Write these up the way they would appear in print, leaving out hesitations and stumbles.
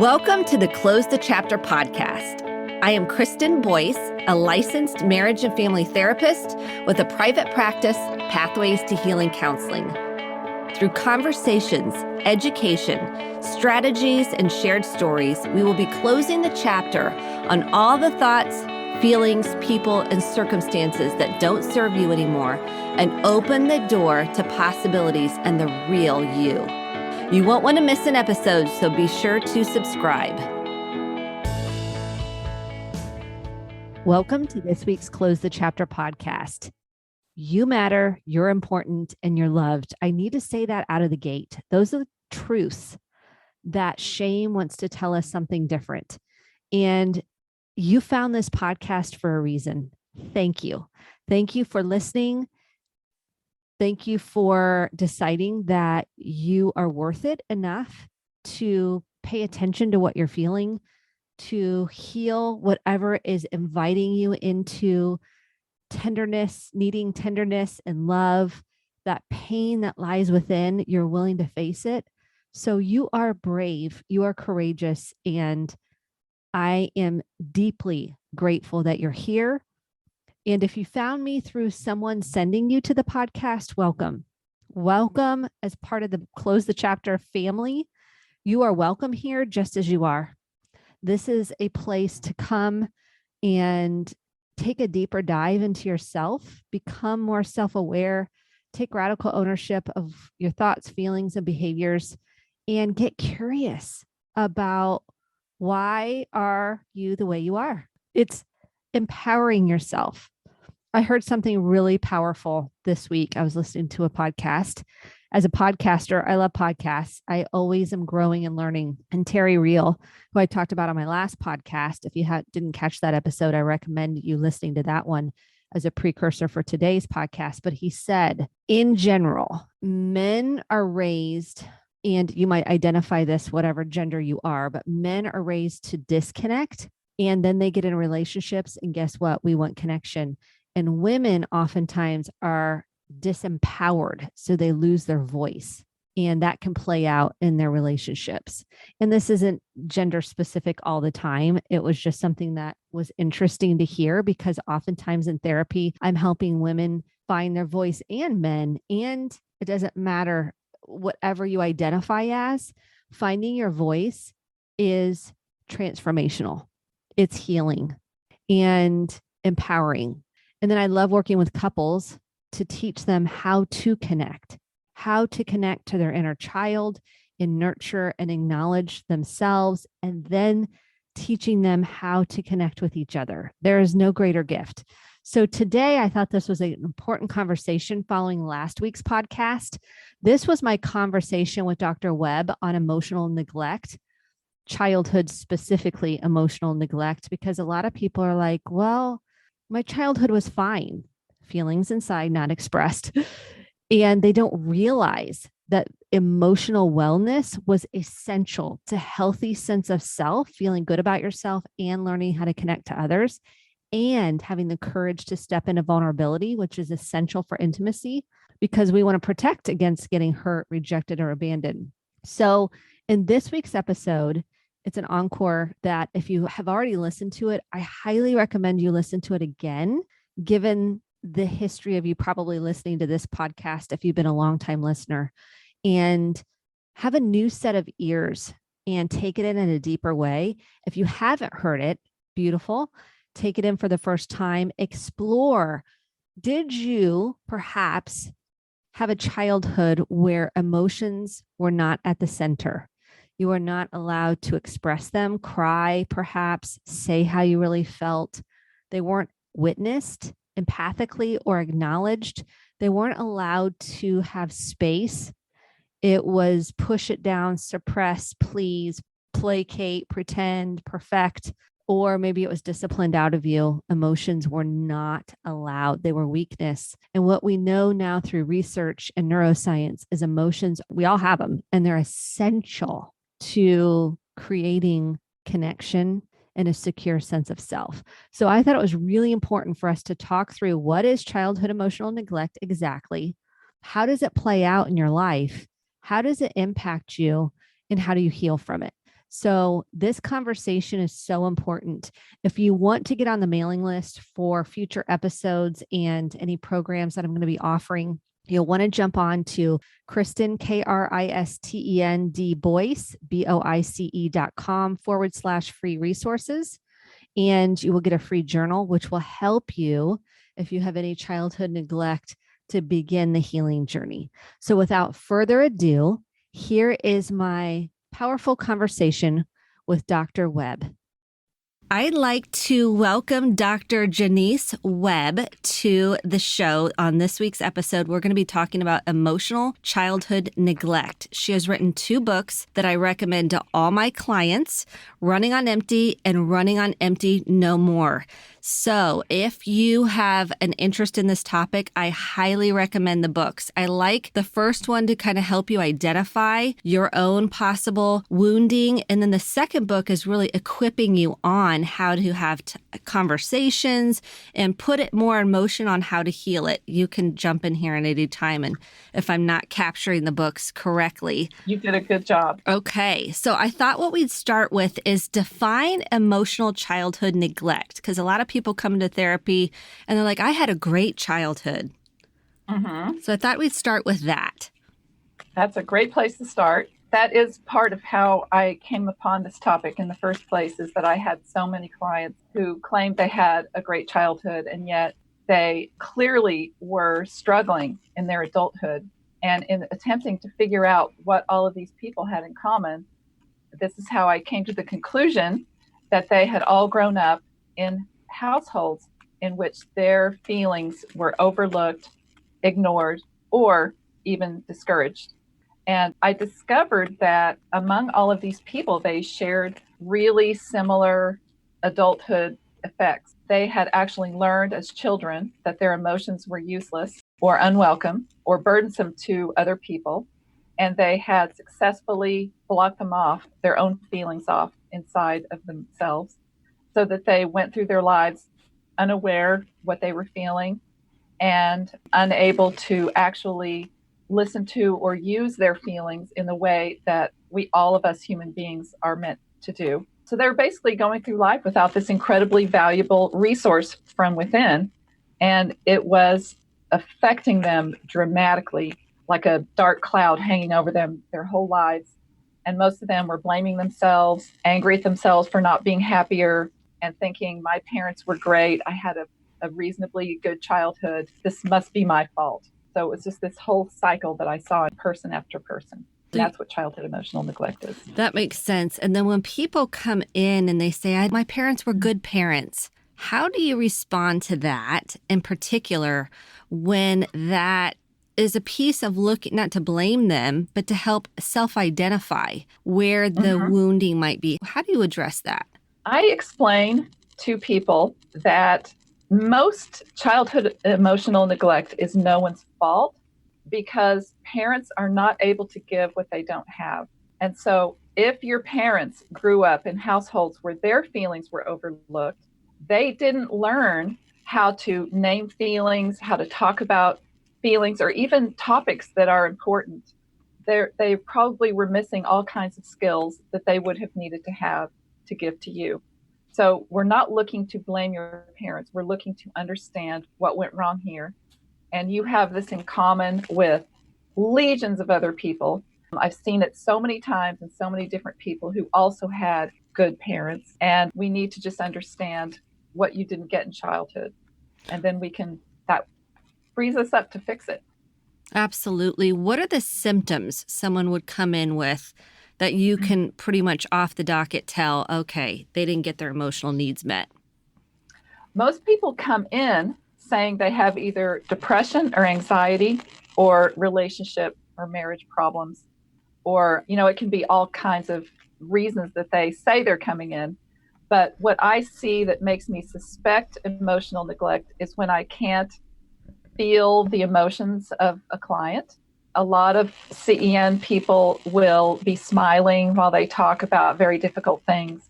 Welcome to the Close the Chapter podcast. I am Kristen Boyce, a licensed marriage and family therapist with a private practice, Pathways to Healing Counseling. Through conversations, education, strategies, and shared stories, we will be closing the chapter on all the thoughts, feelings, people, and circumstances that don't serve you anymore and open the door to possibilities and the real you. You won't want to miss an episode, so be sure to subscribe. Welcome to this week's Close the Chapter podcast. You matter, you're important, and you're loved. I need to say that out of the gate. Those are the truths that shame wants to tell us something different. And you found this podcast for a reason. Thank you. Thank you for listening. Thank you for deciding that you are worth it enough to pay attention to what you're feeling, to heal whatever is inviting you into tenderness, needing tenderness and love, that pain that lies within. You're willing to face it. So you are brave, you are courageous, and I am deeply grateful that you're here. And if you found me through someone sending you to the podcast, welcome. Welcome as part of the Close the Chapter family. You are welcome here just as you are. This is a place to come and take a deeper dive into yourself, become more self-aware, take radical ownership of your thoughts, feelings, and behaviors, and get curious about why are you the way you are. It's empowering yourself. I heard something really powerful this week. I was listening to a podcast. As a podcaster, I love podcasts. I always am growing and learning. And Terry Real, who I talked about on my last podcast, if you didn't catch that episode, I recommend you listening to that one as a precursor for today's podcast. But he said, in general, men are raised, and you might identify this, whatever gender you are, but men are raised to disconnect. And then they get in relationships. And guess what? We want connection. And women oftentimes are disempowered, so they lose their voice. And that can play out in their relationships. And this isn't gender specific all the time. It was just something that was interesting to hear, because oftentimes in therapy, I'm helping women find their voice, and men. And it doesn't matter whatever you identify as, finding your voice is transformational. It's healing and empowering. And then I love working with couples to teach them how to connect to their inner child and nurture and acknowledge themselves, and then teaching them how to connect with each other. There is no greater gift. So today I thought this was an important conversation following last week's podcast. This was my conversation with Dr. Webb on emotional neglect, childhood specifically emotional neglect, because a lot of people are like, well, my childhood was fine, feelings inside not expressed. And they don't realize that emotional wellness was essential to healthy sense of self, feeling good about yourself, and learning how to connect to others, and having the courage to step into vulnerability, which is essential for intimacy, because we want to protect against getting hurt, rejected, or abandoned. So in this week's episode, it's an encore that if you have already listened to it, I highly recommend you listen to it again, given the history of you probably listening to this podcast if you've been a longtime listener, and have a new set of ears and take it in a deeper way. If you haven't heard it, beautiful. Take it in for the first time. Explore. Did you perhaps have a childhood where emotions were not at the center? You are not allowed to express them, cry, perhaps, say how you really felt. They weren't witnessed empathically or acknowledged. They weren't allowed to have space. It was push it down, suppress, please, placate, pretend, perfect, or maybe it was disciplined out of you. Emotions were not allowed. They were weakness. And what we know now through research and neuroscience is emotions, we all have them, and they're essential to creating connection and a secure sense of self. So I thought it was really important for us to talk through, what is childhood emotional neglect exactly? How does it play out in your life? How does it impact you? And how do you heal from it? So this conversation is so important. If you want to get on the mailing list for future episodes and any programs that I'm going to be offering, you'll want to jump on to Kristen, KRISTEN Boyce, BOICE.com/free resources. And you will get a free journal, which will help you if you have any childhood neglect to begin the healing journey. So without further ado, here is my powerful conversation with Dr. Webb. I'd like to welcome Dr. Janiece Webb to the show. On this week's episode, we're going to be talking about emotional childhood neglect. She has written 2 books that I recommend to all my clients, Running on Empty and Running on Empty No More. So if you have an interest in this topic, I highly recommend the books. I like the first one to kind of help you identify your own possible wounding. And then the second book is really equipping you on how to have conversations and put it more in motion on how to heal it. You can jump in here at any time. And if I'm not capturing the books correctly. You did a good job. Okay. So I thought what we'd start with is define emotional childhood neglect, because a lot of people come into therapy and they're like, I had a great childhood. Mm-hmm. So I thought we'd start with that. That's a great place to start. That is part of how I came upon this topic in the first place, is that I had so many clients who claimed they had a great childhood, and yet they clearly were struggling in their adulthood. And in attempting to figure out what all of these people had in common, this is how I came to the conclusion that they had all grown up in households in which their feelings were overlooked, ignored, or even discouraged. And I discovered that among all of these people, they shared really similar adulthood effects. They had actually learned as children that their emotions were useless or unwelcome or burdensome to other people. And they had successfully blocked them off, their own feelings off inside of themselves, so that they went through their lives unaware what they were feeling and unable to actually listen to or use their feelings in the way that all of us human beings are meant to do. So they're basically going through life without this incredibly valuable resource from within. And it was affecting them dramatically, like a dark cloud hanging over them their whole lives. And most of them were blaming themselves, angry at themselves for not being happier, and thinking, my parents were great. I had a reasonably good childhood. This must be my fault. So it was just this whole cycle that I saw in person after person. And that's what childhood emotional neglect is. That makes sense. And then when people come in and they say, my parents were good parents, how do you respond to that in particular when that is a piece of looking, not to blame them, but to help self-identify where the wounding might be? How do you address that? I explain to people that most childhood emotional neglect is no one's fault, because parents are not able to give what they don't have. And so if your parents grew up in households where their feelings were overlooked, they didn't learn how to name feelings, how to talk about feelings, or even topics that are important. They probably were missing all kinds of skills that they would have needed to have to give to you. So we're not looking to blame your parents. We're looking to understand what went wrong here. And you have this in common with legions of other people. I've seen it so many times in so many different people who also had good parents. And we need to just understand what you didn't get in childhood. And then that frees us up to fix it. Absolutely. What are the symptoms someone would come in with that you can pretty much off the docket tell, okay, they didn't get their emotional needs met? Most people come in saying they have either depression or anxiety or relationship or marriage problems, or, it can be all kinds of reasons that they say they're coming in. But what I see that makes me suspect emotional neglect is when I can't feel the emotions of a client. A lot of CEN people will be smiling while they talk about very difficult things.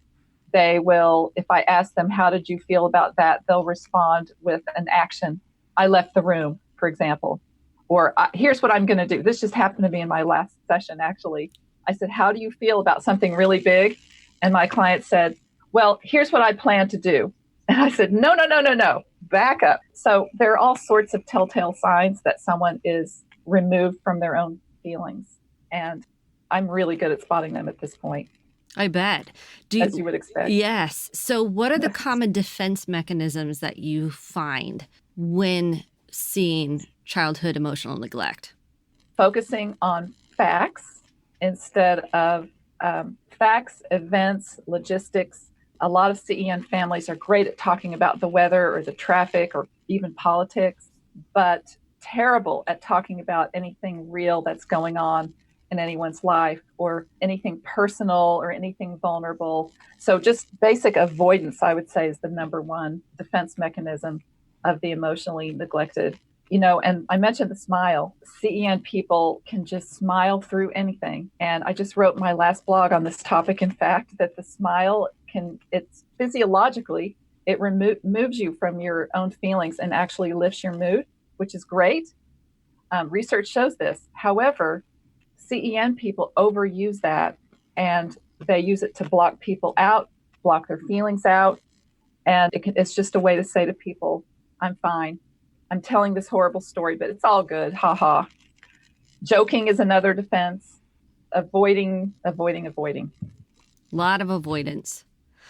They will, if I ask them, how did you feel about that? They'll respond with an action. I left the room, for example. Or here's what I'm going to do. This just happened to me in my last session, actually. I said, how do you feel about something really big? And my client said, well, here's what I plan to do. And I said, no, no, no, no, no, back up. So there are all sorts of telltale signs that someone is removed from their own feelings. And I'm really good at spotting them at this point. I bet. As you would expect. Yes. So what are the common defense mechanisms that you find when seeing childhood emotional neglect? Focusing on facts instead of facts, events, logistics. A lot of CEN families are great at talking about the weather or the traffic or even politics, but terrible at talking about anything real that's going on in anyone's life or anything personal or anything vulnerable. So just basic avoidance, I would say, is the number one defense mechanism of the emotionally neglected. And I mentioned the smile. CEN people can just smile through anything. And I just wrote my last blog on this topic, in fact, that the smile it's physiologically, it moves you from your own feelings and actually lifts your mood, which is great. Research shows this. However, CEN people overuse that and they use it to block people out, block their feelings out. And it's just a way to say to people, I'm fine. I'm telling this horrible story, but it's all good. Ha ha. Joking is another defense. Avoiding. A lot of avoidance.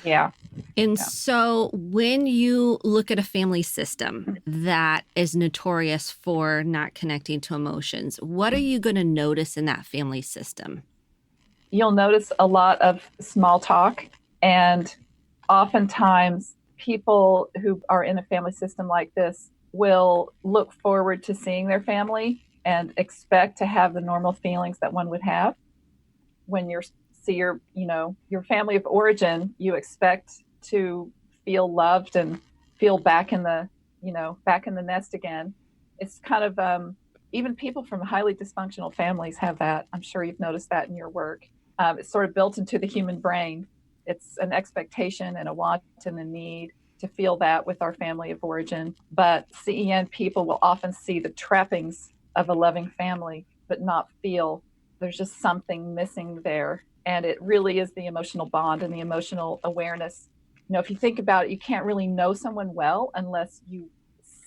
Yeah. And so when you look at a family system that is notorious for not connecting to emotions, what are you going to notice in that family system? You'll notice a lot of small talk, and oftentimes people who are in a family system like this will look forward to seeing their family and expect to have the normal feelings that one would have when you see your family of origin. You expect to feel loved and feel back in the nest again. It's kind of even people from highly dysfunctional families have that. I'm sure you've noticed that in your work. It's sort of built into the human brain. It's an expectation and a want and a need to feel that with our family of origin. But CEN people will often see the trappings of a loving family, but not feel there's just something missing there. And it really is the emotional bond and the emotional awareness. If you think about it, you can't really know someone well unless you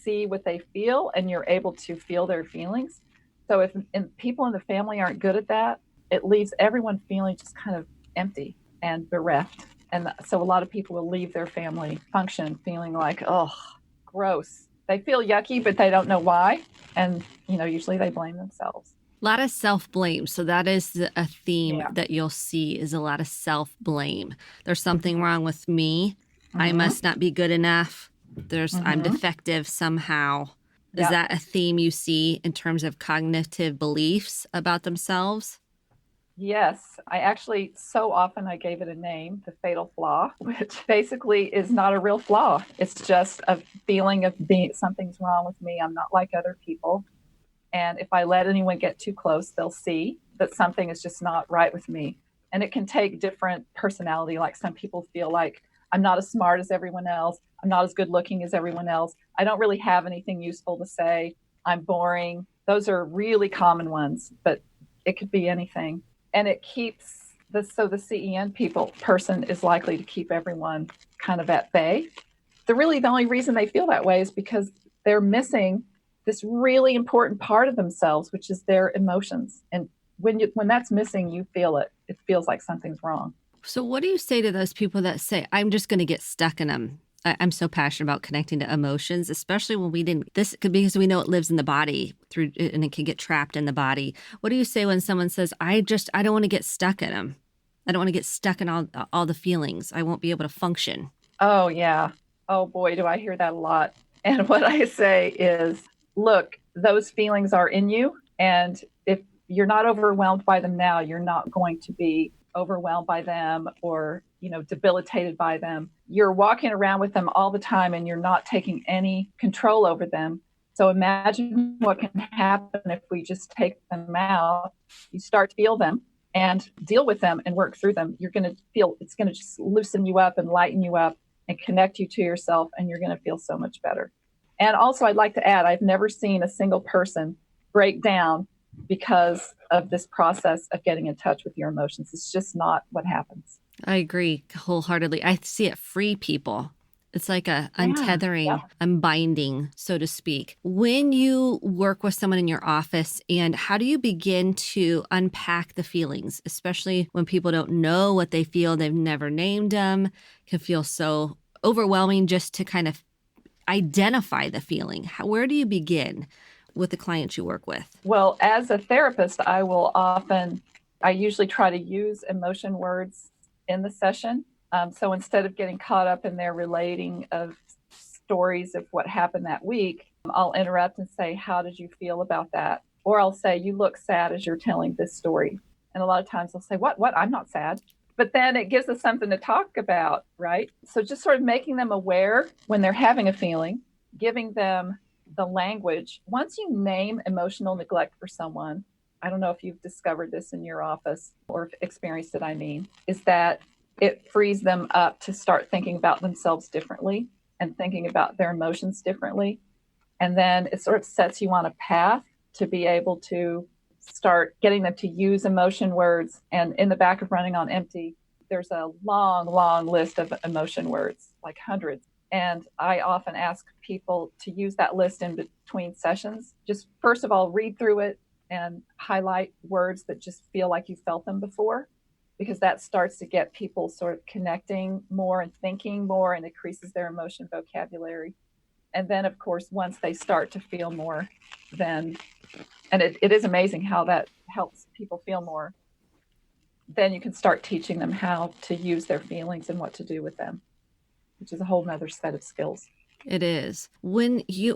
see what they feel and you're able to feel their feelings. So if people in the family aren't good at that, it leaves everyone feeling just kind of empty and bereft. And so a lot of people will leave their family function feeling like, oh, gross. They feel yucky, but they don't know why. And, usually they blame themselves. A lot of self-blame. So that is a theme that you'll see, is a lot of self-blame. There's something wrong with me. I must not be good enough. I'm defective somehow. Is that a theme you see in terms of cognitive beliefs about themselves? Yes, so often I gave it a name, the fatal flaw, which basically is not a real flaw. It's just a feeling of something's wrong with me. I'm not like other people. And if I let anyone get too close, they'll see that something is just not right with me. And it can take different personality. Like some people feel like I'm not as smart as everyone else. I'm not as good looking as everyone else. I don't really have anything useful to say. I'm boring. Those are really common ones, but it could be anything. And it keeps the CEN person is likely to keep everyone kind of at bay. The only reason they feel that way is because they're missing this really important part of themselves, which is their emotions. And when that's missing, you feel it. It feels like something's wrong. So what do you say to those people that say, I'm just going to get stuck in them? I'm so passionate about connecting to emotions, especially when because we know it lives in the body and it can get trapped in the body. What do you say when someone says, I don't want to get stuck in them? I don't want to get stuck in all the feelings. I won't be able to function. Oh, yeah. Oh, boy, do I hear that a lot. And what I say is, look, those feelings are in you. And if you're not overwhelmed by them now, you're not going to be overwhelmed by them or, debilitated by them. You're walking around with them all the time and you're not taking any control over them. So imagine what can happen if we just take them out. You start to feel them and deal with them and work through them. You're going to feel it's going to just loosen you up and lighten you up and connect you to yourself, and you're going to feel so much better. And also, I'd like to add, I've never seen a single person break down because of this process of getting in touch with your emotions. It's just not what happens. I agree wholeheartedly. I see it free people. It's like a Yeah. untethering, unbinding, so to speak. When you work with someone in your office, and how do you begin to unpack the feelings, especially when people don't know what they feel, they've never named them, can feel so overwhelming just to kind of identify the feeling. Where do you begin with the clients you work with? Well, as a therapist, I usually try to use emotion words in the session. So instead of getting caught up in their relating of stories of what happened that week, I'll interrupt and say, how did you feel about that? Or I'll say, you look sad as you're telling this story. And a lot of times they'll say, what? I'm not sad. But then it gives us something to talk about, right? So just sort of making them aware when they're having a feeling, giving them the language. Once you name emotional neglect for someone, I don't know if you've discovered this in your office or experienced it, is that it frees them up to start thinking about themselves differently and thinking about their emotions differently. And then it sort of sets you on a path to be able to start getting them to use emotion words. And in the back of Running on Empty, there's a long, long list of emotion words, like hundreds. And I often ask people to use that list in between sessions. Just first of all, read through it and highlight words that just feel like you felt them before, because that starts to get people sort of connecting more and thinking more, and increases their emotion vocabulary. And then, of course, once they start to feel more, then, and it is amazing how that helps people feel more, then you can start teaching them how to use their feelings and what to do with them, which is a whole nother set of skills. It is.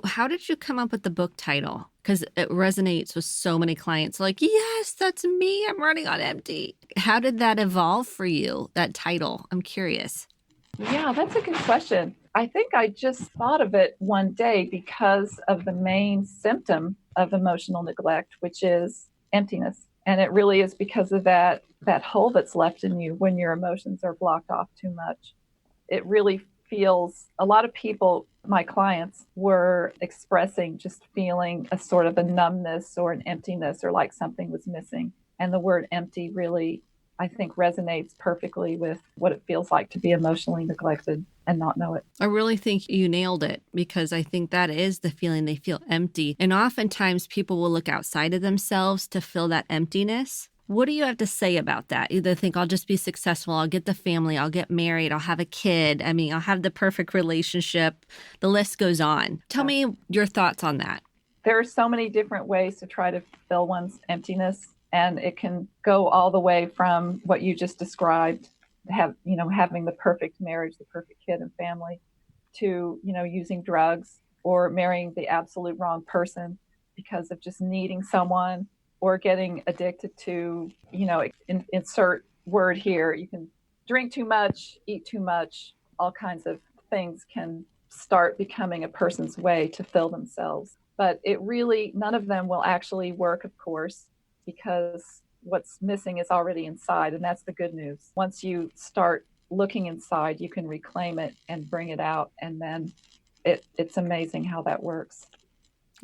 How did you come up with the book title? Because it resonates with so many clients. Like, yes, that's me. I'm running on empty. How did that evolve for you, that title? I'm curious. Yeah, that's a good question. I think I just thought of it one day because of the main symptom of emotional neglect, which is emptiness. And it really is because of that hole that's left in you when your emotions are blocked off too much. It really feels, a lot of people, my clients, were expressing just feeling a sort of a numbness or an emptiness, or like something was missing. And the word empty really, I think, resonates perfectly with what it feels like to be emotionally neglected and not know it. I really think you nailed it, because I think that is the feeling. They feel empty. And oftentimes people will look outside of themselves to fill that emptiness. What do you have to say about that? Either think I'll just be successful, I'll get the family, I'll get married, I'll have a kid. I mean, I'll have the perfect relationship. The list goes on. Tell me your thoughts on that. There are so many different ways to try to fill one's emptiness. And it can go all the way from what you just described, having the perfect marriage, the perfect kid and family, to, using drugs or marrying the absolute wrong person because of just needing someone, or getting addicted to, insert word here. You can drink too much, eat too much, all kinds of things can start becoming a person's way to fill themselves. But none of them will actually work, of course, because what's missing is already inside. And that's the good news. Once you start looking inside, you can reclaim it and bring it out. And then it's amazing how that works.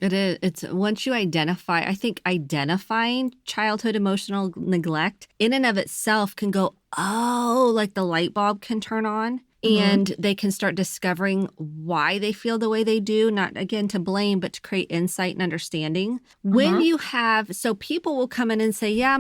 It is. It's once you identify, I think identifying childhood emotional neglect in and of itself can go, oh, like the light bulb can turn on. And they can start discovering why they feel the way they do, not again to blame, but to create insight and understanding. When you have, so people will come in and say, yeah,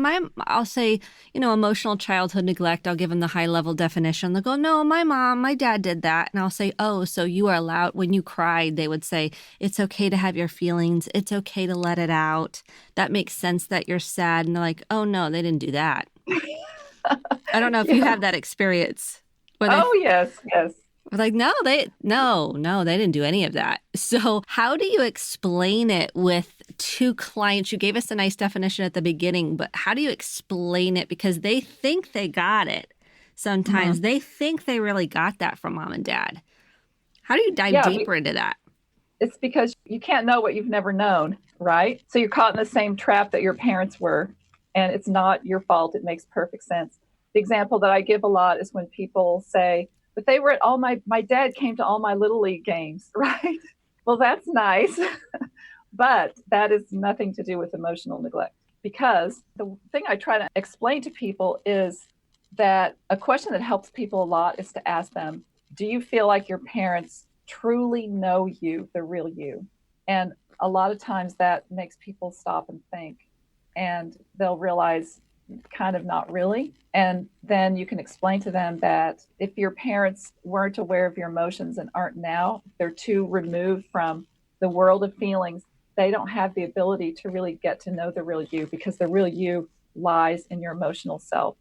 I'll say, emotional childhood neglect. I'll give them the high level definition. They'll go, no, my dad did that. And I'll say, oh, so you are allowed, when you cried, they would say, it's okay to have your feelings. It's okay to let it out. That makes sense that you're sad. And they're like, oh no, they didn't do that. I don't know if you have that experience. Yes. Like, no, they didn't do any of that. So how do you explain it with two clients? You gave us a nice definition at the beginning, but how do you explain it? Because they think they got it. Sometimes they think they really got that from mom and dad. How do you dive deeper into that? It's because you can't know what you've never known, right? So you're caught in the same trap that your parents were, and it's not your fault. It makes perfect sense. The example that I give a lot is when people say, but they were at my dad came to all my Little League games, right? Well, that's nice, but that is nothing to do with emotional neglect. because the thing I try to explain to people is that a question that helps people a lot is to ask them, do you feel like your parents truly know you, the real you? And a lot of times that makes people stop and think, and they'll realize kind of not really. And then you can explain to them that if your parents weren't aware of your emotions and aren't now, they're too removed from the world of feelings, they don't have the ability to really get to know the real you, because the real you lies in your emotional self.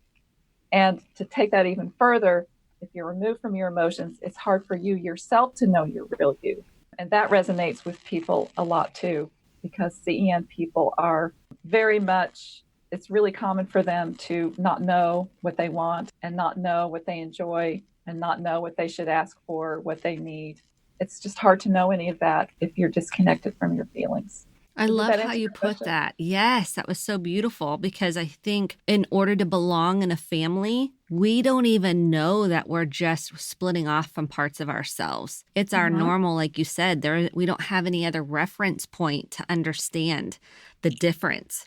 And to take that even further, if you're removed from your emotions, it's hard for you yourself to know your real you. And that resonates with people a lot too, because CEN people are very much, it's really common for them to not know what they want and not know what they enjoy and not know what they should ask for, what they need. It's just hard to know any of that if you're disconnected from your feelings. I love how you put that. Yes, that was so beautiful, because I think in order to belong in a family, we don't even know that we're just splitting off from parts of ourselves. It's our normal, like you said, we don't have any other reference point to understand the difference.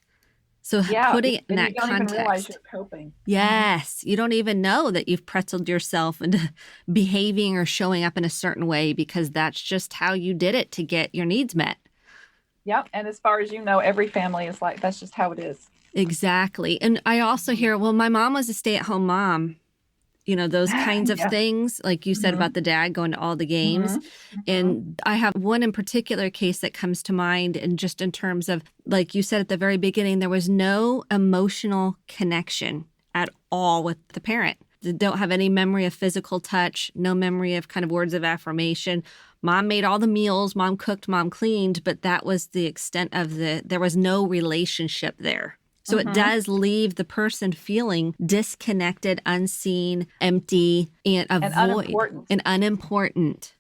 So putting it in that context. You don't even realize you're coping. Yes. You don't even know that you've pretzeled yourself into behaving or showing up in a certain way, because that's just how you did it to get your needs met. Yep. And as far as you know, every family is like, that's just how it is. Exactly. And I also hear, well, my mom was a stay-at-home mom. You know, those kinds of things, like you said about the dad going to all the games. And I have one in particular case that comes to mind. And just in terms of, like you said at the very beginning, there was no emotional connection at all with the parent. They don't have any memory of physical touch, no memory of kind of words of affirmation. Mom made all the meals, mom cooked, mom cleaned, but that was the extent of there was no relationship there. So it does leave the person feeling disconnected, unseen, empty, and a void. Unimportant.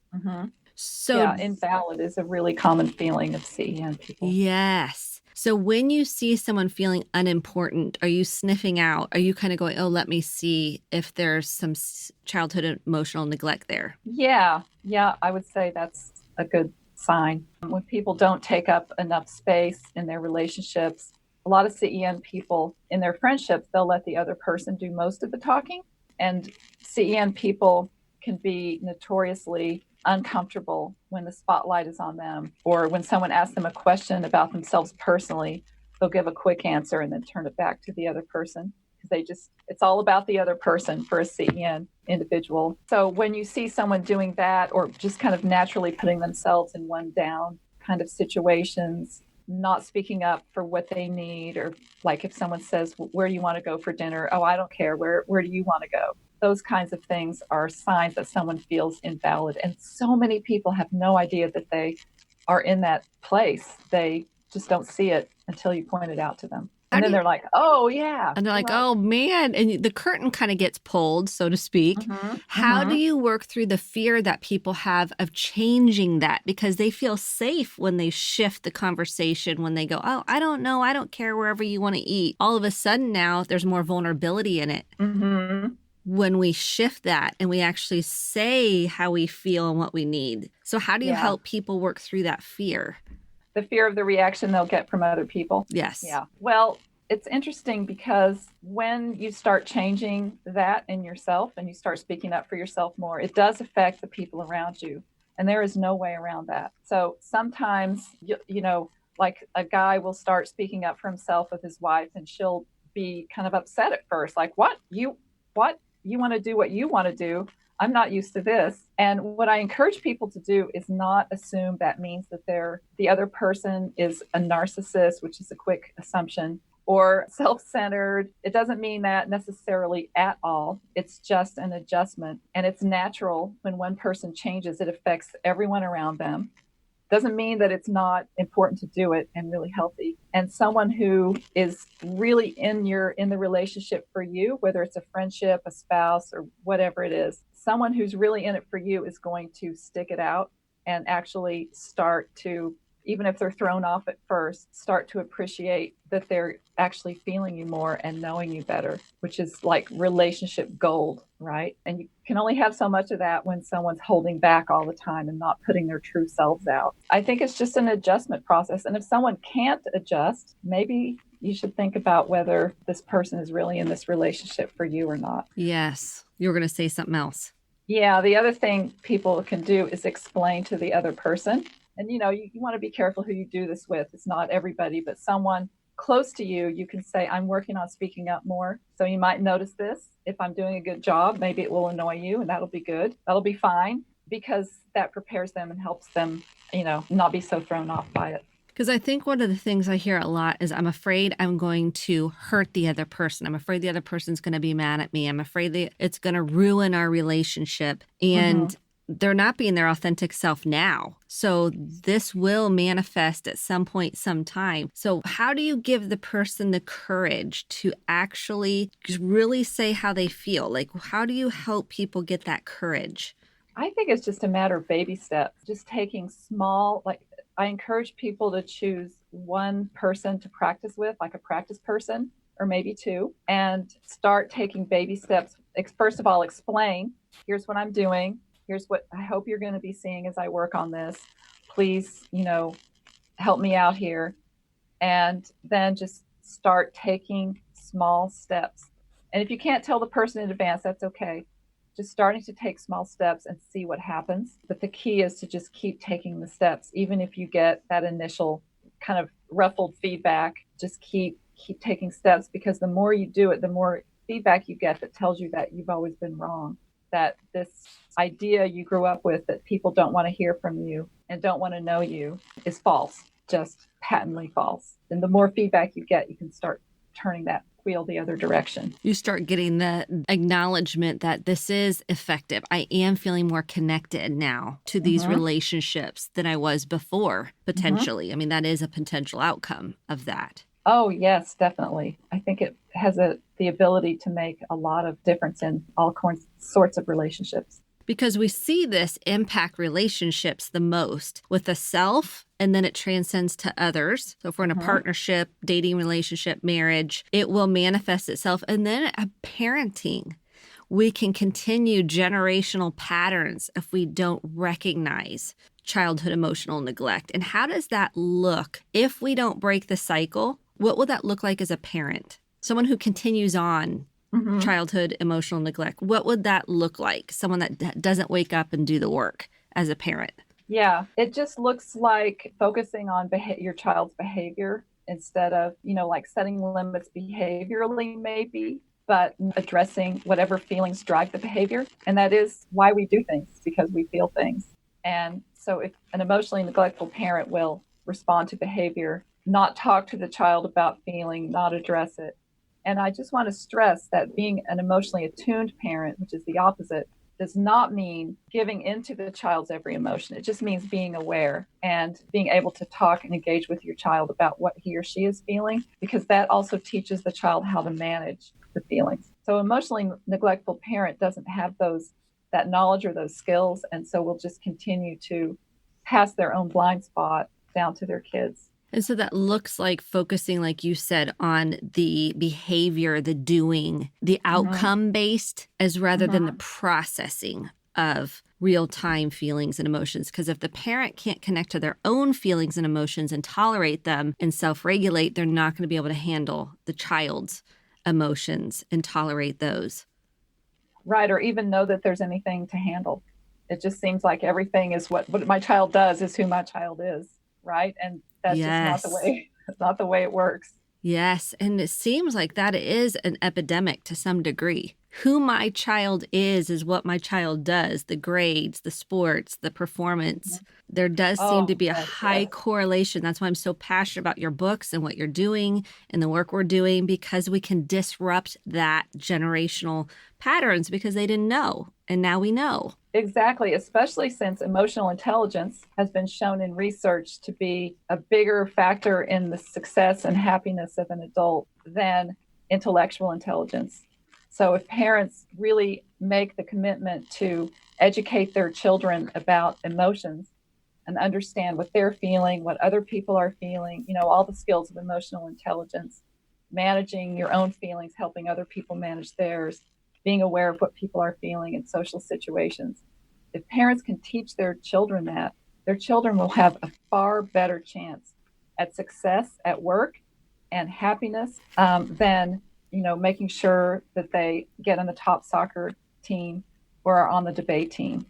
So invalid is a really common feeling of CEN people. Yes. So when you see someone feeling unimportant, are you sniffing out? Are you kind of going, oh, let me see if there's some childhood emotional neglect there? Yeah, I would say that's a good sign. When people don't take up enough space in their relationships, a lot of CEN people in their friendships, they'll let the other person do most of the talking. And CEN people can be notoriously uncomfortable when the spotlight is on them, or when someone asks them a question about themselves personally, they'll give a quick answer and then turn it back to the other person, because it's all about the other person for a CEN individual. So when you see someone doing that, or just kind of naturally putting themselves in one down kind of situations, not speaking up for what they need, or like if someone says, where do you want to go for dinner? Oh, I don't care. Where do you want to go? Those kinds of things are signs that someone feels invalid. And so many people have no idea that they are in that place. They just don't see it until you point it out to them. And then they're like, oh, yeah. And they're like, oh, man. And the curtain kind of gets pulled, so to speak. How do you work through the fear that people have of changing that? Because they feel safe when they shift the conversation, when they go, oh, I don't know. I don't care, wherever you want to eat. All of a sudden now there's more vulnerability in it. When we shift that and we actually say how we feel and what we need. So how do you help people work through that fear? The fear of the reaction they'll get from other people. Yes. Yeah. Well, it's interesting, because when you start changing that in yourself and you start speaking up for yourself more, it does affect the people around you. And there is no way around that. So sometimes, you know, like a guy will start speaking up for himself with his wife, and she'll be kind of upset at first. Like, what? You want to do what you want to do? I'm not used to this. And what I encourage people to do is not assume that means that the other person is a narcissist, which is a quick assumption, or self-centered. It doesn't mean that necessarily at all. It's just an adjustment. And it's natural. When one person changes, it affects everyone around them. Doesn't mean that it's not important to do it and really healthy. And someone who is really in the relationship for you, whether it's a friendship, a spouse, or whatever it is, someone who's really in it for you is going to stick it out and actually start to, even if they're thrown off at first, start to appreciate that they're actually feeling you more and knowing you better, which is like relationship gold, right? And you can only have so much of that when someone's holding back all the time and not putting their true selves out. I think it's just an adjustment process. And if someone can't adjust, maybe you should think about whether this person is really in this relationship for you or not. Yes. You were going to say something else. Yeah, the other thing people can do is explain to the other person. And you want to be careful who you do this with. It's not everybody, but someone close to you, you can say, I'm working on speaking up more. So you might notice this. If I'm doing a good job, maybe it will annoy you, and that'll be good. That'll be fine, because that prepares them and helps them, not be so thrown off by it. Because I think one of the things I hear a lot is I'm afraid I'm going to hurt the other person. I'm afraid the other person's going to be mad at me. I'm afraid that it's going to ruin our relationship. And they're not being their authentic self now. So this will manifest at some point, sometime. So how do you give the person the courage to actually really say how they feel? Like, how do you help people get that courage? I think it's just a matter of baby steps, just taking small, I encourage people to choose one person to practice with, like a practice person, or maybe two, and start taking baby steps. First of all, explain, here's what I'm doing. Here's what I hope you're going to be seeing as I work on this. Please, help me out here. And then just start taking small steps. And if you can't tell the person in advance, that's okay. Just starting to take small steps and see what happens. But the key is to just keep taking the steps, even if you get that initial kind of ruffled feedback. Just keep taking steps, because the more you do it, the more feedback you get that tells you that you've always been wrong, that this idea you grew up with that people don't want to hear from you and don't want to know you is false, just patently false. And the more feedback you get, you can start turning that wheel the other direction. You start getting the acknowledgement that this is effective. I am feeling more connected now to these relationships than I was before, potentially. I mean, that is a potential outcome of that. Oh, yes, definitely. I think it has the ability to make a lot of difference in all sorts of relationships. Because we see this impact relationships the most with the self, and then it transcends to others. So if we're in a partnership, dating relationship, marriage, it will manifest itself. And then a parenting, we can continue generational patterns if we don't recognize childhood emotional neglect. And how does that look if we don't break the cycle? What will that look like as a parent? Someone who continues on childhood emotional neglect. What would that look like? Someone that doesn't wake up and do the work as a parent. Yeah, it just looks like focusing on your child's behavior instead of, like setting limits behaviorally maybe, but addressing whatever feelings drive the behavior. And that is why we do things, because we feel things. And so if an emotionally neglectful parent will respond to behavior, not talk to the child about feeling, not address it. And I just want to stress that being an emotionally attuned parent, which is the opposite, does not mean giving into the child's every emotion. It just means being aware and being able to talk and engage with your child about what he or she is feeling, because that also teaches the child how to manage the feelings. So emotionally neglectful parent doesn't have that knowledge or those skills, and so will just continue to pass their own blind spot down to their kids. And so that looks like focusing, like you said, on the behavior, the doing, the outcome based, as rather than the processing of real-time feelings and emotions. Because if the parent can't connect to their own feelings and emotions and tolerate them and self-regulate, they're not going to be able to handle the child's emotions and tolerate those. Right, or even know that there's anything to handle. It just seems like everything is what my child does is who my child is, right? And that's just not the way it works. Yes. And it seems like that is an epidemic to some degree. Who my child is what my child does, the grades, the sports, the performance. There does seem to be a high correlation. That's why I'm so passionate about your books and what you're doing and the work we're doing, because we can disrupt that generational patterns because they didn't know. And now we know. Exactly, especially since emotional intelligence has been shown in research to be a bigger factor in the success and happiness of an adult than intellectual intelligence. So if parents really make the commitment to educate their children about emotions and understand what they're feeling, what other people are feeling, all the skills of emotional intelligence, managing your own feelings, helping other people manage theirs, being aware of what people are feeling in social situations. If parents can teach their children that, their children will have a far better chance at success at work and happiness than, making sure that they get on the top soccer team or are on the debate team,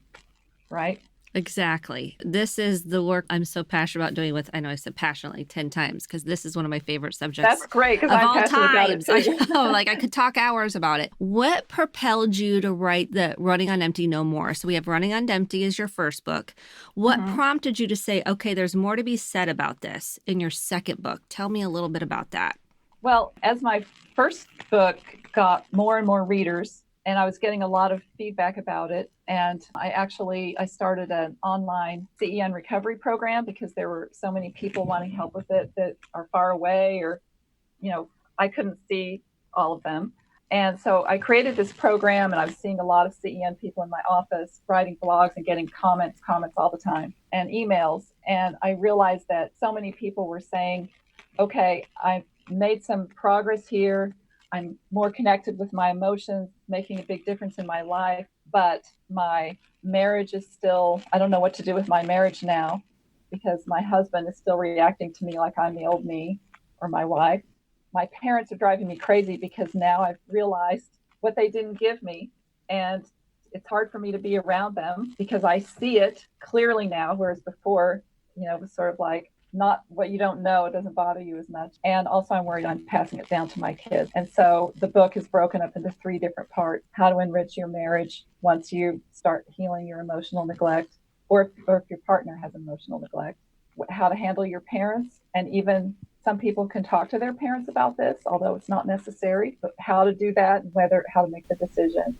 right? Exactly. This is the work I'm so passionate about doing with, I know I said passionately 10 times because this is one of my favorite subjects. That's great because of I'm all passionate times. about it too. I know, like I could talk hours about it. What propelled you to write the Running on Empty No More? So we have Running on Empty as your first book. What prompted you to say, okay, there's more to be said about this in your second book? Tell me a little bit about that. Well, as my first book got more and more readers, and I was getting a lot of feedback about it. And I started an online CEN recovery program because there were so many people wanting help with it that are far away or, I couldn't see all of them. And so I created this program, and I was seeing a lot of CEN people in my office writing blogs and getting comments all the time and emails. And I realized that so many people were saying, okay, I've made some progress here. I'm more connected with my emotions, making a big difference in my life, but my marriage is still, I don't know what to do with my marriage now because my husband is still reacting to me like I'm the old me or my wife. My parents are driving me crazy because now I've realized what they didn't give me. And it's hard for me to be around them because I see it clearly now, whereas before, it was sort of like, not what you don't know, it doesn't bother you as much. And also I'm worried I'm passing it down to my kids. And so the book is broken up into 3 different parts: how to enrich your marriage once you start healing your emotional neglect, or if your partner has emotional neglect, how to handle your parents, and even some people can talk to their parents about this, although it's not necessary, but how to do that and how to make the decision.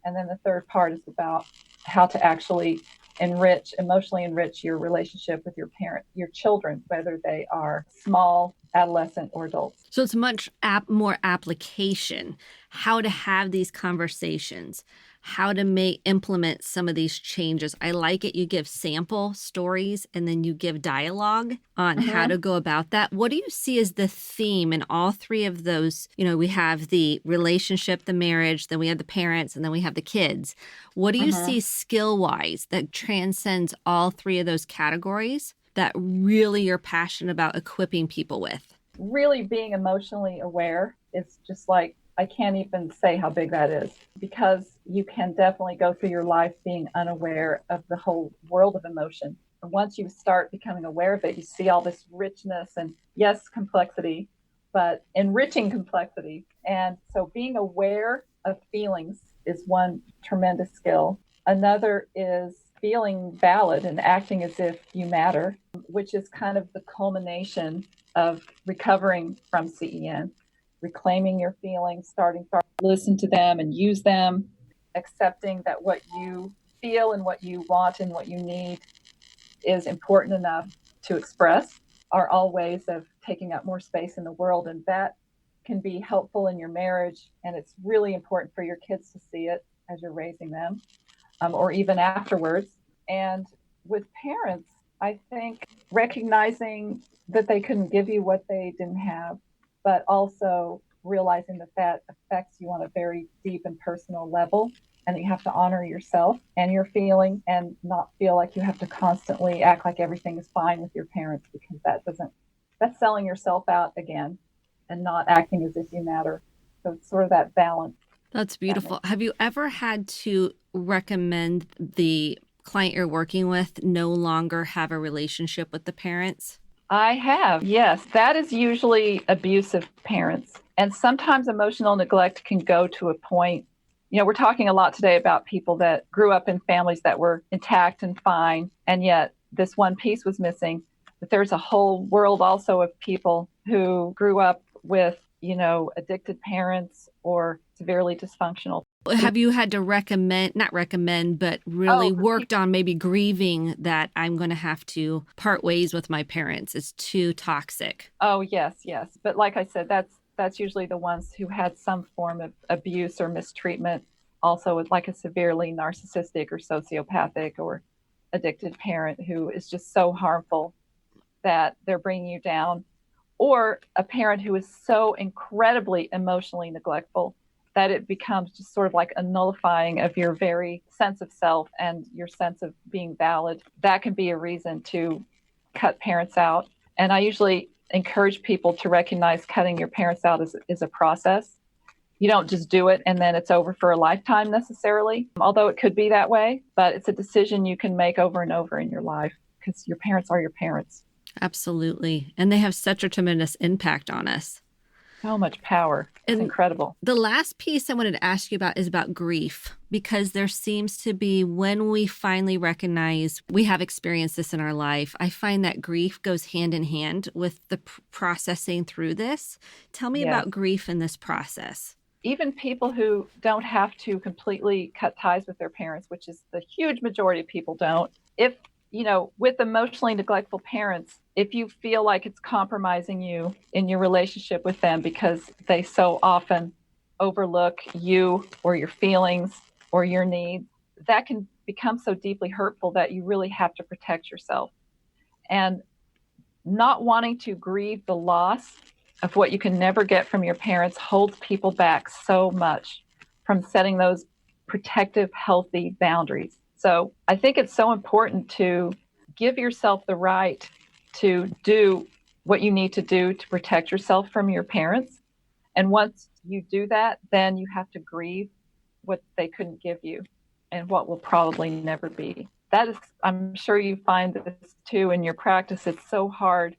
And then the third part is about how to actually emotionally enrich your relationship with your children, whether they are small, adolescent, or adults. So it's much more application, how to have these conversations, how to implement some of these changes. I like it. You give sample stories and then you give dialogue on how to go about that. What do you see as the theme in all 3 of those? We have the relationship, the marriage, then we have the parents, and then we have the kids. What do you see skill-wise that transcends all 3 of those categories that really you're passionate about equipping people with? Really being emotionally aware is just like, I can't even say how big that is, because you can definitely go through your life being unaware of the whole world of emotion. And once you start becoming aware of it, you see all this richness and, yes, complexity, but enriching complexity. And so being aware of feelings is one tremendous skill. Another is feeling valid and acting as if you matter, which is kind of the culmination of recovering from CEN. Reclaiming your feelings, starting to listen to them and use them, accepting that what you feel and what you want and what you need is important enough to express, are all ways of taking up more space in the world. And that can be helpful in your marriage. And it's really important for your kids to see it as you're raising them, or even afterwards. And with parents, I think recognizing that they couldn't give you what they didn't have, but also realizing that affects you on a very deep and personal level, and that you have to honor yourself and your feeling and not feel like you have to constantly act like everything is fine with your parents, because that's selling yourself out again and not acting as if you matter. So it's sort of that balance. That's beautiful. Have you ever had to recommend the client you're working with no longer have a relationship with the parents? I have, yes. That is usually abusive parents. And sometimes emotional neglect can go to a point. We're talking a lot today about people that grew up in families that were intact and fine, and yet this one piece was missing. But there's a whole world also of people who grew up with, addicted parents or severely dysfunctional. Have you had to not recommend, but really worked on maybe grieving that I'm going to have to part ways with my parents? It's too toxic. Oh, yes. But like I said, that's usually the ones who had some form of abuse or mistreatment, also with like a severely narcissistic or sociopathic or addicted parent who is just so harmful that they're bringing you down, or a parent who is so incredibly emotionally neglectful that it becomes just sort of like a nullifying of your very sense of self and your sense of being valid. That can be a reason to cut parents out. And I usually encourage people to recognize cutting your parents out is a process. You don't just do it and then it's over for a lifetime necessarily, although it could be that way, but it's a decision you can make over and over in your life because your parents are your parents. Absolutely. And they have such a tremendous impact on us. So much power. It's incredible. The last piece I wanted to ask you about is about grief, because there seems to be, when we finally recognize we have experienced this in our life, I find that grief goes hand in hand with the processing through this. Tell me about grief in this process. Even people who don't have to completely cut ties with their parents, which is the huge majority of people don't, if with emotionally neglectful parents, if you feel like it's compromising you in your relationship with them because they so often overlook you or your feelings or your needs, that can become so deeply hurtful that you really have to protect yourself. And not wanting to grieve the loss of what you can never get from your parents holds people back so much from setting those protective, healthy boundaries. So I think it's so important to give yourself the right to do what you need to do to protect yourself from your parents. And once you do that, then you have to grieve what they couldn't give you and what will probably never be. That is, I'm sure you find this too in your practice. It's so hard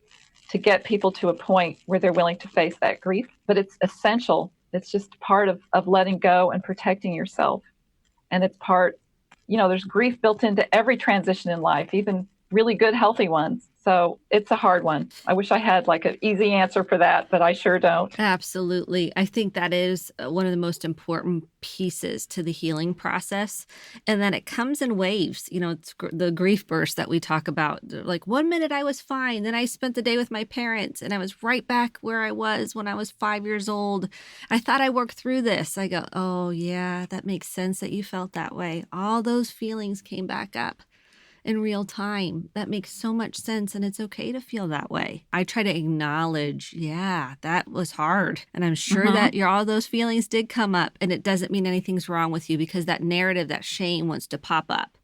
to get people to a point where they're willing to face that grief, but it's essential. It's just part of letting go and protecting yourself. And it's part, there's grief built into every transition in life, even really good, healthy ones. So it's a hard one. I wish I had like an easy answer for that, but I sure don't. Absolutely. I think that is one of the most important pieces to the healing process. And then it comes in waves. It's the grief burst that we talk about. Like 1 minute I was fine. Then I spent the day with my parents and I was right back where I was when I was 5 years old. I thought I worked through this. I go, oh yeah, that makes sense that you felt that way. All those feelings came back up in real time. That makes so much sense. And it's okay to feel that way. I try to acknowledge, yeah, that was hard. And I'm sure that all those feelings did come up, and it doesn't mean anything's wrong with you, because that narrative, that shame wants to pop up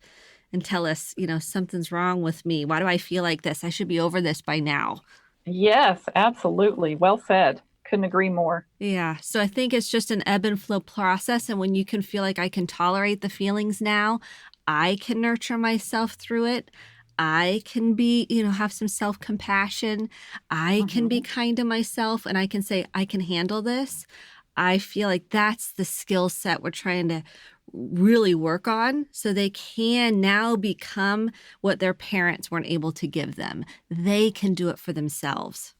and tell us, something's wrong with me. Why do I feel like this? I should be over this by now. Yes, absolutely. Well said. Couldn't agree more. Yeah. So I think it's just an ebb and flow process. And when you can feel like I can tolerate the feelings now, I can nurture myself through it. I can be, have some self-compassion. I can be kind to myself, and I can say, I can handle this. I feel like that's the skill set we're trying to really work on, so they can now become what their parents weren't able to give them. They can do it for themselves.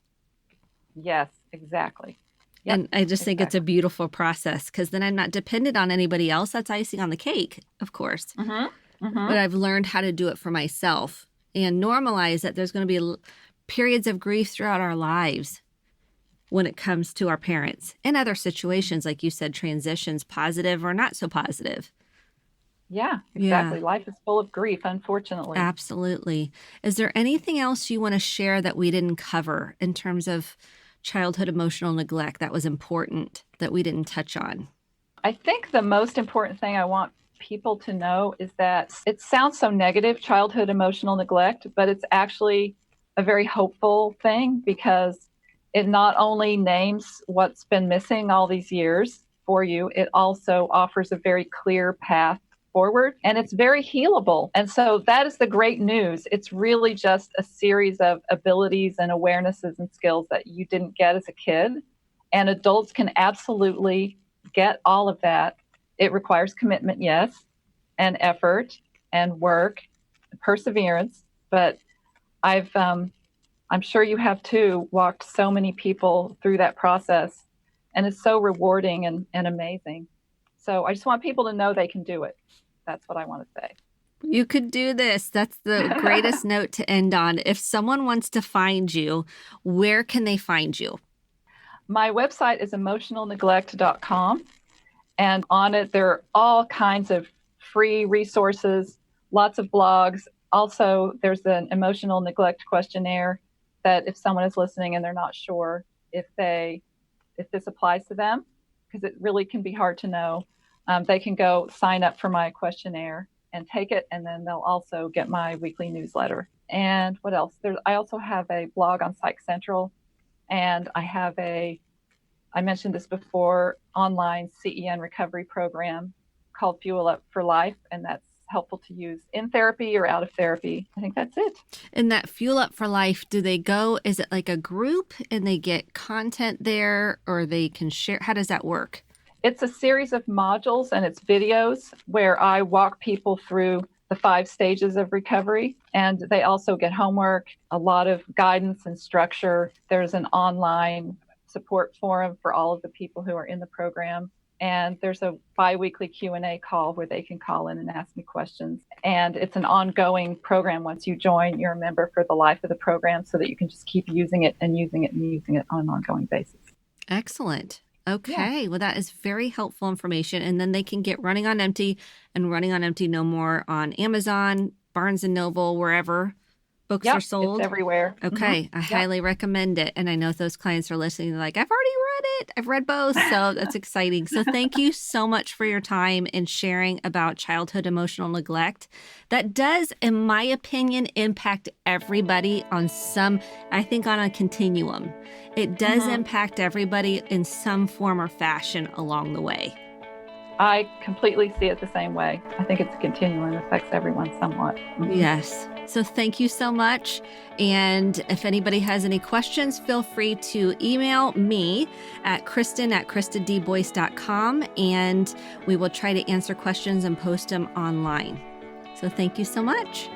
Yes, exactly. Yep, and I just think it's a beautiful process, because then I'm not dependent on anybody else. That's icing on the cake, of course. But I've learned how to do it for myself and normalize that there's going to be periods of grief throughout our lives when it comes to our parents and other situations, like you said, transitions, positive or not so positive. Yeah, exactly. Yeah. Life is full of grief, unfortunately. Absolutely. Is there anything else you want to share that we didn't cover in terms of childhood emotional neglect that was important that we didn't touch on? I think the most important thing I want people to know is that it sounds so negative, childhood emotional neglect, but it's actually a very hopeful thing, because it not only names what's been missing all these years for you, it also offers a very clear path forward, and it's very healable. And so that is the great news. It's really just a series of abilities and awarenesses and skills that you didn't get as a kid, and adults can absolutely get all of that. It requires commitment, yes, and effort and work, and perseverance. But I'm sure you have too, walked so many people through that process, and it's so rewarding and amazing. So I just want people to know they can do it. That's what I want to say. You could do this. That's the greatest note to end on. If someone wants to find you, where can they find you? My website is emotionalneglect.com. And on it, there are all kinds of free resources, lots of blogs. Also, there's an emotional neglect questionnaire that if someone is listening and they're not sure if this applies to them, because it really can be hard to know, they can go sign up for my questionnaire and take it, and then they'll also get my weekly newsletter. And what else? I also have a blog on Psych Central And I have I mentioned this before, online CEN recovery program called Fuel Up for Life. And that's helpful to use in therapy or out of therapy. I think that's it. And that Fuel Up for Life, do they go, is it like a group and they get content there, or they can share? How does that work? It's a series of modules and it's videos where I walk people through the 5 stages of recovery. And they also get homework, a lot of guidance and structure. There's an online support forum for all of the people who are in the program. And there's a bi-weekly Q&A call where they can call in and ask me questions. And it's an ongoing program. Once you join, you're a member for the life of the program, so that you can just keep using it and using it and using it on an ongoing basis. Excellent. Okay. Yeah. Well, that is very helpful information. And then they can get Running on Empty and Running on Empty No More on Amazon, Barnes & Noble, wherever books are sold. It's everywhere. Okay. I highly recommend it. And I know if those clients are listening, they're like, I've already read it. I've read both. So that's exciting. So thank you so much for your time and sharing about childhood emotional neglect. That does, in my opinion, impact everybody on I think on a continuum. It does impact everybody in some form or fashion along the way. I completely see it the same way. I think it's a continuum. It affects everyone somewhat. Yes. So thank you so much. And if anybody has any questions, feel free to email me at Kristen@KristenDBoyce.com, and we will try to answer questions and post them online. So thank you so much.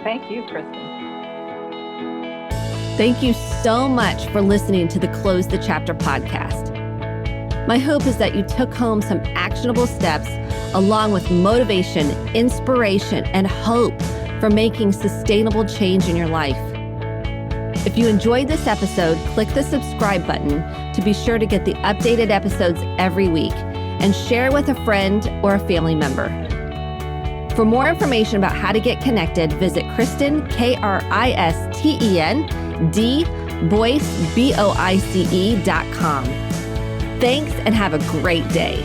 Thank you, Kristen. Thank you so much for listening to the Close the Chapter podcast. My hope is that you took home some actionable steps along with motivation, inspiration, and hope for making sustainable change in your life. If you enjoyed this episode, click the subscribe button to be sure to get the updated episodes every week, and share with a friend or a family member. For more information about how to get connected, visit Kristen, KRISTEN, Boyce, BOICE.com. Thanks, and have a great day.